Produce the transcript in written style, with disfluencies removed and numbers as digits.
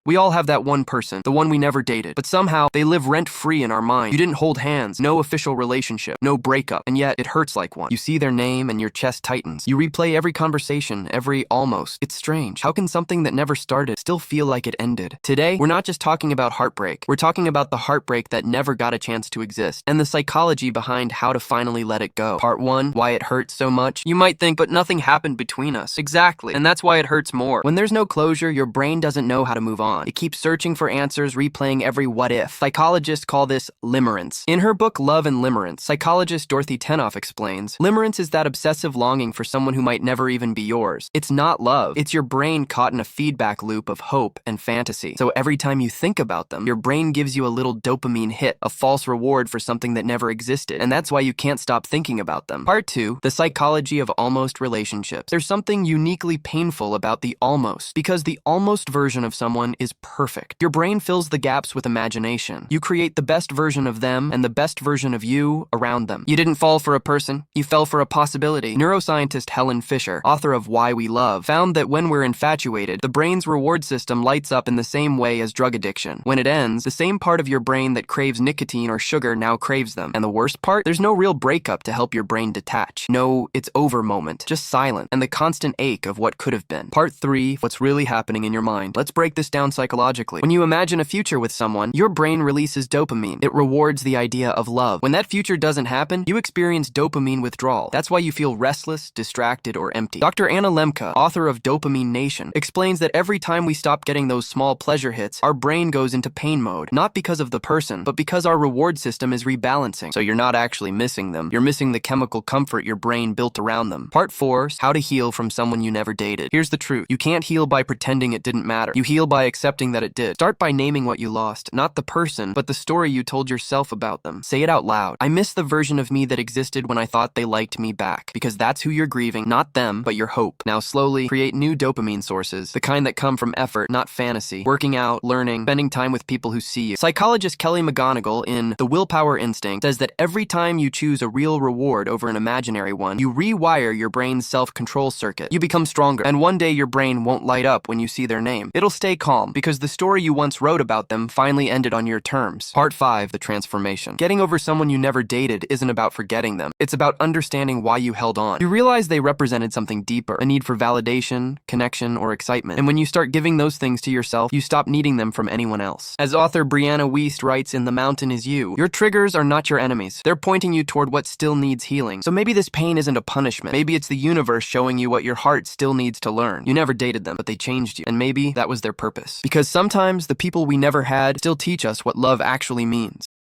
We all have that one person, the one we never dated, but somehow they live rent-free in our mind. You didn't hold hands, no official relationship, no breakup, and yet it hurts like one. You see their name and your chest tightens. You replay every conversation, every almost. It's strange. How can something that never started still feel like it ended? Today, we're not just talking about heartbreak. We're talking about the heartbreak that never got a chance to exist, and the psychology behind how to finally let it go. Part 1, why it hurts so much. You might think, but nothing happened between us. Exactly, and that's why it hurts more. When there's no closure, your brain doesn't know how to move on. It keeps searching for answers, replaying every what if. Psychologists call this limerence. In her book Love and Limerence, psychologist Dorothy Tennov explains, limerence is that obsessive longing for someone who might never even be yours. It's not love. It's your brain caught in a feedback loop of hope and fantasy. So every time you think about them, your brain gives you a little dopamine hit, a false reward for something that never existed. And that's why you can't stop thinking about them. Part 2, the psychology of almost relationships. There's something uniquely painful about the almost, because the almost version of someone is perfect. Your brain fills the gaps with imagination. You create the best version of them and the best version of you around them. You didn't fall for a person, you fell for a possibility. Neuroscientist Helen, author of Why We Love, found that when we're infatuated, the brain's reward system lights up in the same way as drug addiction. When it ends, the same part of your brain that craves nicotine or sugar now craves them. And the worst part? There's no real breakup to help your brain detach. No, it's over moment, just silent, and the constant ache of what could have been. Part 3, what's really happening in your mind. Let's break this down psychologically. When you imagine a future with someone, your brain releases dopamine. It rewards the idea of love. When that future doesn't happen, you experience dopamine withdrawal. That's why you feel restless, distracted, or empty. Dr. Anna Lemke, author of Dopamine Nation, explains that every time we stop getting those small pleasure hits, our brain goes into pain mode, not because of the person, but because our reward system is rebalancing. So you're not actually missing them. You're missing the chemical comfort your brain built around them. Part 4, how to heal from someone you never dated. Here's the truth. You can't heal by pretending it didn't matter. You heal by accepting that it did. Start by naming what you lost, not the person, but the story you told yourself about them. Say it out loud. I miss the version of me that existed when I thought they liked me back. Because that's who you're grieving, not them, but your hope. Now slowly create new dopamine sources, the kind that come from effort, not fantasy. Working out, learning, spending time with people who see you. Psychologist Kelly McGonigal in The Willpower Instinct says that every time you choose a real reward over an imaginary one, you rewire your brain's self-control circuit. You become stronger, and one day your brain won't light up when you see their name. It'll stay calm, because the story you once wrote about them finally ended on your terms. Part 5, the transformation. Getting over someone you never dated isn't about forgetting them. It's about understanding why you held on. You realize they represented something deeper, a need for validation, connection, or excitement. And when you start giving those things to yourself, you stop needing them from anyone else. As author Brianna Wiest writes in The Mountain Is You, your triggers are not your enemies. They're pointing you toward what still needs healing. So maybe this pain isn't a punishment. Maybe it's the universe showing you what your heart still needs to learn. You never dated them, but they changed you. And maybe that was their purpose. Because sometimes the people we never had still teach us what love actually means.